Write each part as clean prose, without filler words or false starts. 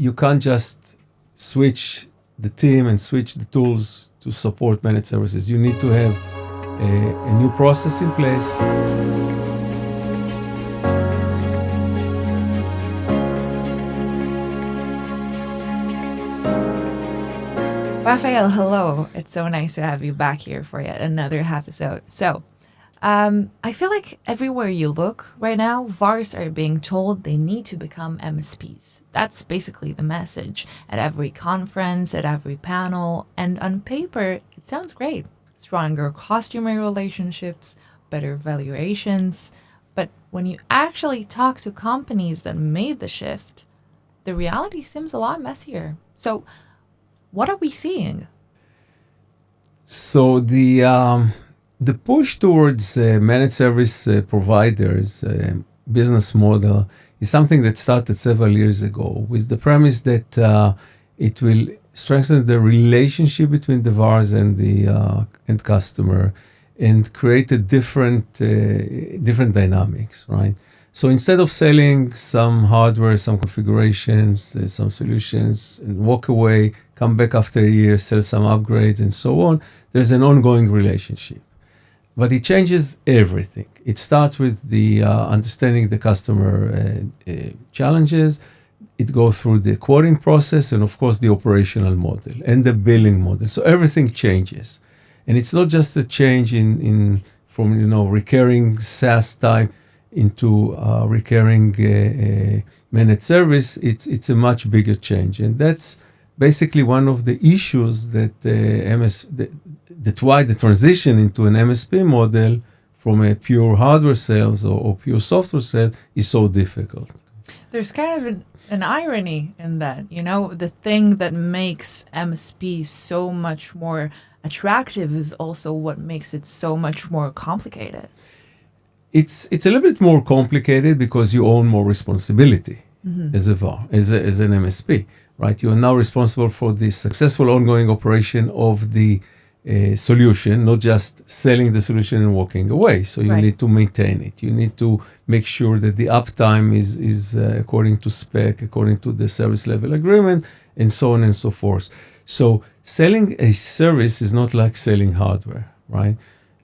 you can't just switch the team and switch the tools to support managed services. You need to have a new process in place. Raphael, hello. It's so nice to have you back here for yet another episode. So, I feel like everywhere you look right now, VARs are being told they need to become MSPs. That's basically the message at every conference, at every panel, and on paper, it sounds great. Stronger customer relationships, better valuations. But when you actually talk to companies that made the shift, the reality seems a lot messier. So, what are we seeing? So the push towards managed service providers business model is something that started several years ago with the premise that it will strengthen the relationship between the VARs and the end customer and create a different dynamics, right? So instead of selling some hardware, some configurations, some solutions, and walk away, come back after a year, sell some upgrades, and so on, there's an ongoing relationship. But it changes everything. It starts with the understanding the customer challenges. It goes through the quoting process and, of course, the operational model and the billing model. So everything changes. And it's not just a change from recurring SaaS type into recurring managed service. It's a much bigger change, and that's basically one of the issues that that's why the transition into an MSP model from a pure hardware sales or pure software sales is so difficult. There's kind of an irony in that, the thing that makes MSP so much more attractive is also what makes it so much more complicated. It's a little bit more complicated because you own more responsibility as a VAR, as an MSP, right? You are now responsible for the successful ongoing operation of the solution, not just selling the solution and walking away. So you need to maintain it. You need to make sure that the uptime is according to spec, according to the service level agreement, and so on and so forth. So selling a service is not like selling hardware, right?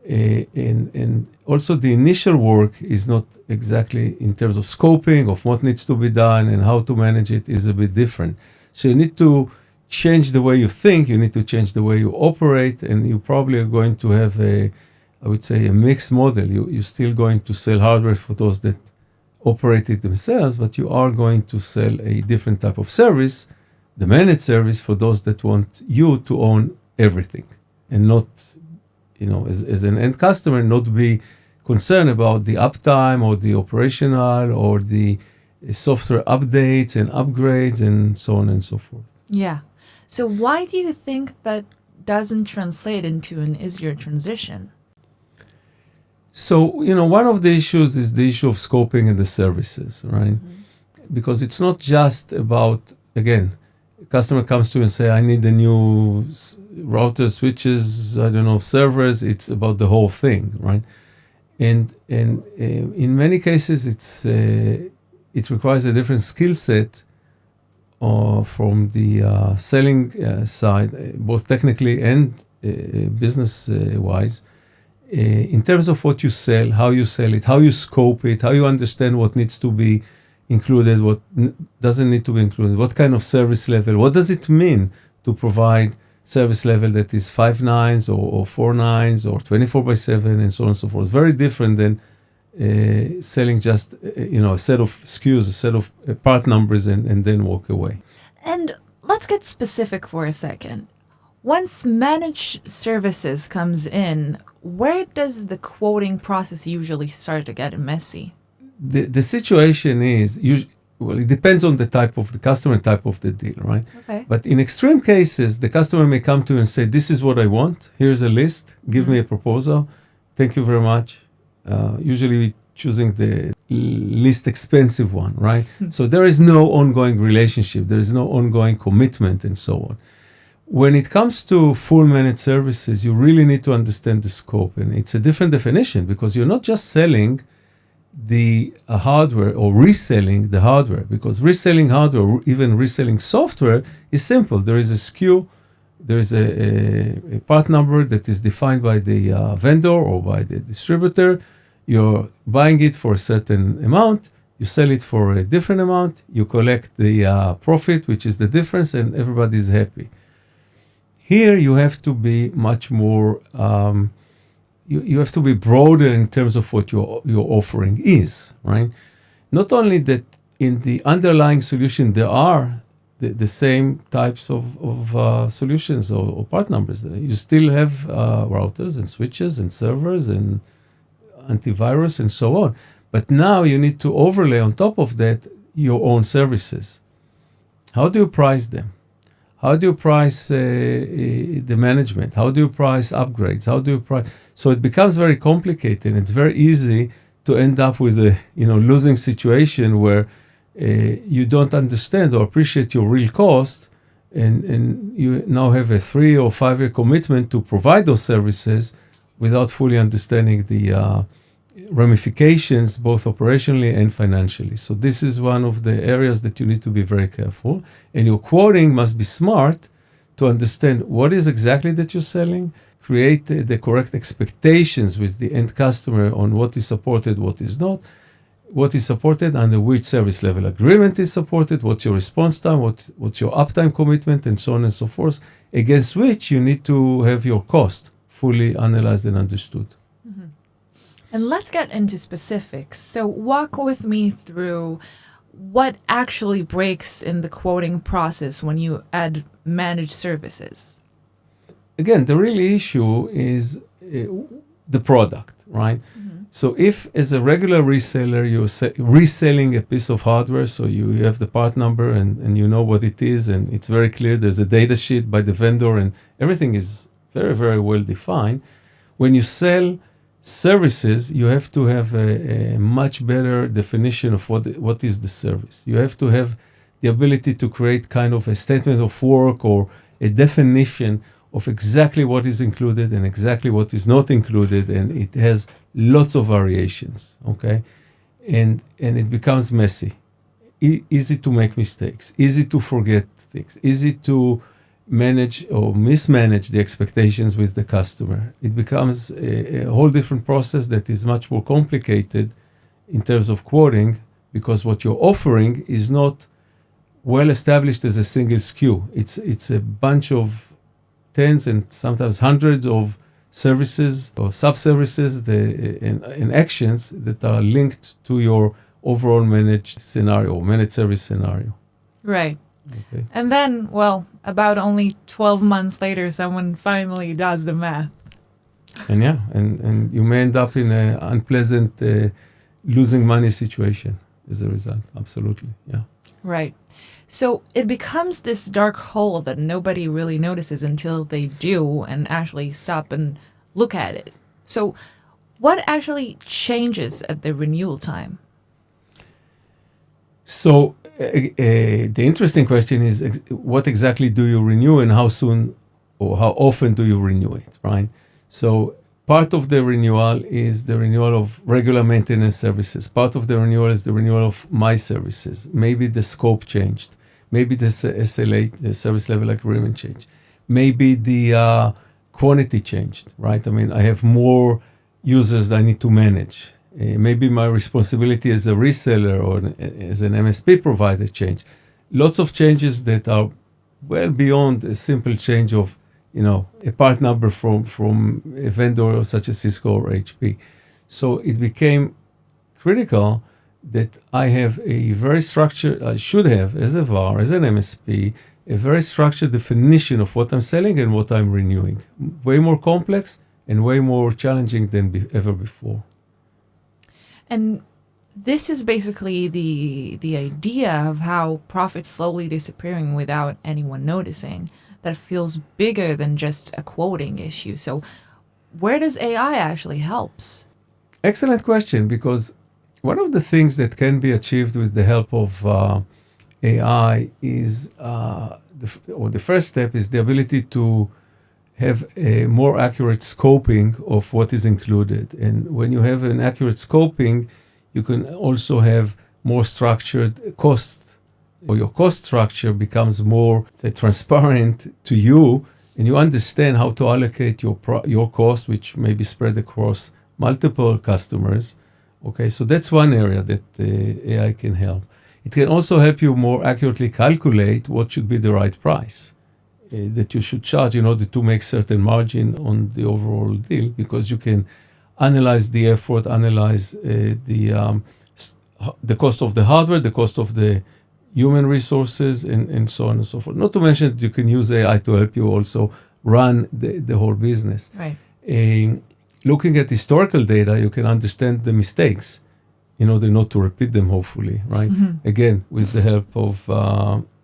And also the initial work is not exactly in terms of scoping of what needs to be done and how to manage it is a bit different. So you need to change the way you think, you need to change the way you operate, and you probably are going to have a mixed model. You're still going to sell hardware for those that operate it themselves, but you are going to sell a different type of service, the managed service, for those that want you to own everything and not, as an end customer, not be concerned about the uptime or the operational or the software updates and upgrades and so on and so forth. Yeah. So why do you think that doesn't translate into an easier transition? So, one of the issues is the issue of scoping and the services, right? Because it's not just about, again, a customer comes to you and say, I need the new router, switches, servers. It's about the whole thing, right? And in many cases, it requires a different skill set from the selling side, both technically and business-wise, in terms of what you sell, how you sell it, how you scope it, how you understand what needs to be included, what doesn't need to be included, what kind of service level, what does it mean to provide service level that is 5 nines or 4 nines or 24/7 and so on and so forth. Very different than selling just a set of SKUs, a set of part numbers and then walk away. And let's get specific for a second. Once managed services comes in, where does the quoting process usually start to get messy? The situation is, it depends on the type of the customer, type of the deal, right? Okay. But in extreme cases, the customer may come to you and say, this is what I want. Here's a list. Give me a proposal. Thank you very much. Usually choosing the least expensive one, right? So there is no ongoing relationship. There is no ongoing commitment and so on. When it comes to full managed services, you really need to understand the scope. And it's a different definition because you're not just selling the hardware or reselling the hardware, because reselling hardware or even reselling software is simple. There is a SKU, there is a part number that is defined by the vendor or by the distributor. You're buying it for a certain amount, you sell it for a different amount, you collect the profit, which is the difference, and everybody's happy. Here you have to be much more, you have to be broader in terms of what your offering is, right? Not only that in the underlying solution there are the same types of solutions or part numbers. You still have routers and switches and servers and antivirus and so on. But now you need to overlay on top of that your own services. How do you price them? How do you price the management? How do you price upgrades? How do you price? So it becomes very complicated. It's very easy to end up with a losing situation where you don't understand or appreciate your real cost, and you now have a 3 or 5 year commitment to provide those services without fully understanding the ramifications, both operationally and financially. So this is one of the areas that you need to be very careful. And your quoting must be smart to understand what is exactly that you're selling, create the correct expectations with the end customer on what is supported, what is not, what is supported, under which service level agreement is supported, what's your response time, what's your uptime commitment, and so on and so forth, against which you need to have your cost fully analyzed and understood. Mm-hmm. And let's get into specifics. So walk with me through what actually breaks in the quoting process when you add managed services. Again, the real issue is the product, right? Mm-hmm. So if as a regular reseller, you're reselling a piece of hardware, so you have the part number and you know what it is, and it's very clear, there's a data sheet by the vendor and everything is very, very well defined. When you sell services, you have to have a much better definition of what is the service. You have to have the ability to create kind of a statement of work or a definition of exactly what is included and exactly what is not included, and it has lots of variations, okay? And it becomes messy, easy to make mistakes, easy to forget things, easy to manage or mismanage the expectations with the customer. It becomes a whole different process that is much more complicated in terms of quoting, because what you're offering is not well established as a single SKU. It's a bunch of tens and sometimes hundreds of services or sub-services and actions that are linked to your overall managed scenario or managed service scenario. Right. Okay. And then, well, about only 12 months later, someone finally does the math. And and you may end up in an unpleasant losing money situation as a result. Absolutely, yeah. Right. So it becomes this dark hole that nobody really notices until they do and actually stop and look at it. So what actually changes at the renewal time? So the interesting question is what exactly do you renew and how soon or how often do you renew it, right? So part of the renewal is the renewal of regular maintenance services. Part of the renewal is the renewal of my services. Maybe the scope changed. Maybe the SLA, the service level agreement changed. Maybe the quantity changed, right? I mean, I have more users that I need to manage. Maybe my responsibility as a reseller or as an MSP provider changed. Lots of changes that are well beyond a simple change of, a part number from a vendor such as Cisco or HP. So it became critical that I have a very structured, I should have as a VAR, as an MSP, a very structured definition of what I'm selling and what I'm renewing. Way more complex and way more challenging than ever before. And this is basically the idea of how profits slowly disappearing without anyone noticing. That feels bigger than just a quoting issue. So where does AI actually helps? Excellent question, because one of the things that can be achieved with the help of AI is, the first step is the ability to have a more accurate scoping of what is included. And when you have an accurate scoping, You can also have more structured cost, or your cost structure becomes more, say, transparent to you, and you understand how to allocate your cost, which may be spread across multiple customers. Okay, so that's one area that AI can help. It can also help you more accurately calculate what should be the right price that you should charge in order to make certain margin on the overall deal, because you can analyze the effort, analyze the cost of the hardware, the cost of the human resources, and so on and so forth. Not to mention that you can use AI to help you also run the whole business. Right. Looking at historical data, you can understand the mistakes in order not to repeat them, hopefully, right? Mm-hmm. Again, with the help of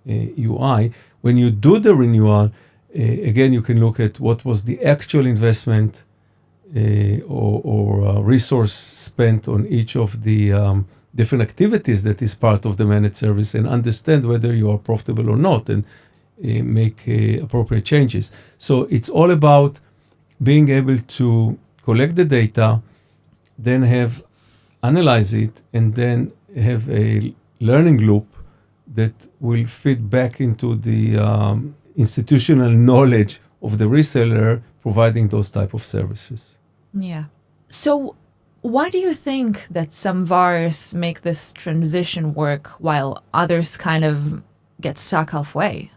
UI. When you do the renewal, again, you can look at what was the actual investment or resource spent on each of the different activities that is part of the managed service, and understand whether you are profitable or not, and make appropriate changes. So it's all about being able to collect the data, then analyze it, and then have a learning loop that will feed back into the institutional knowledge of the reseller providing those type of services. Yeah. So why do you think that some VARs make this transition work while others kind of get stuck halfway?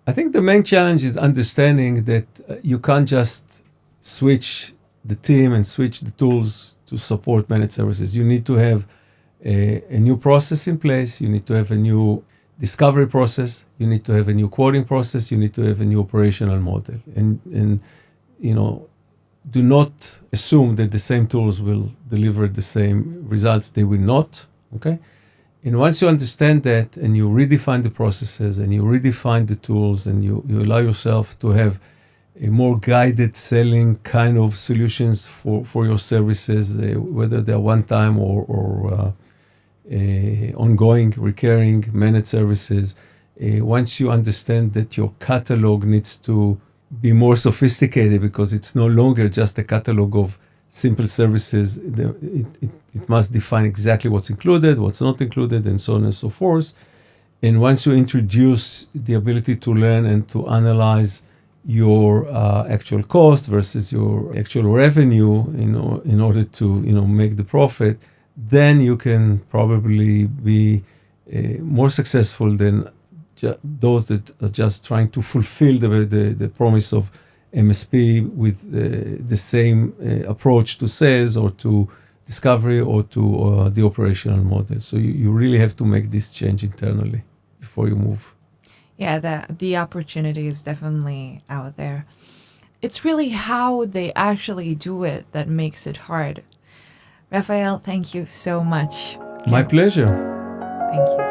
I think the main challenge is understanding that you can't just switch the team and switch the tools to support managed services. You need to have a new process in place. You need to have a new discovery process. You need to have a new quoting process. You need to have a new operational model. And do not assume that the same tools will deliver the same results. They will not, okay? And once you understand that, and you redefine the processes, and you redefine the tools, and you allow yourself to have a more guided selling kind of solutions for your services, whether they're one-time or ongoing, recurring managed services. Once you understand that your catalog needs to be more sophisticated, because it's no longer just a catalog of simple services. It must define exactly what's included, what's not included, and so on and so forth. And once you introduce the ability to learn and to analyze your actual cost versus your actual revenue in order to make the profit, then you can probably be more successful than those that are just trying to fulfill the promise of MSP with the same approach to sales or to discovery or to the operational model. So you really have to make this change internally before you move. Yeah, the opportunity is definitely out there. It's really how they actually do it that makes it hard. Raphael, thank you so much. My pleasure. Thank you.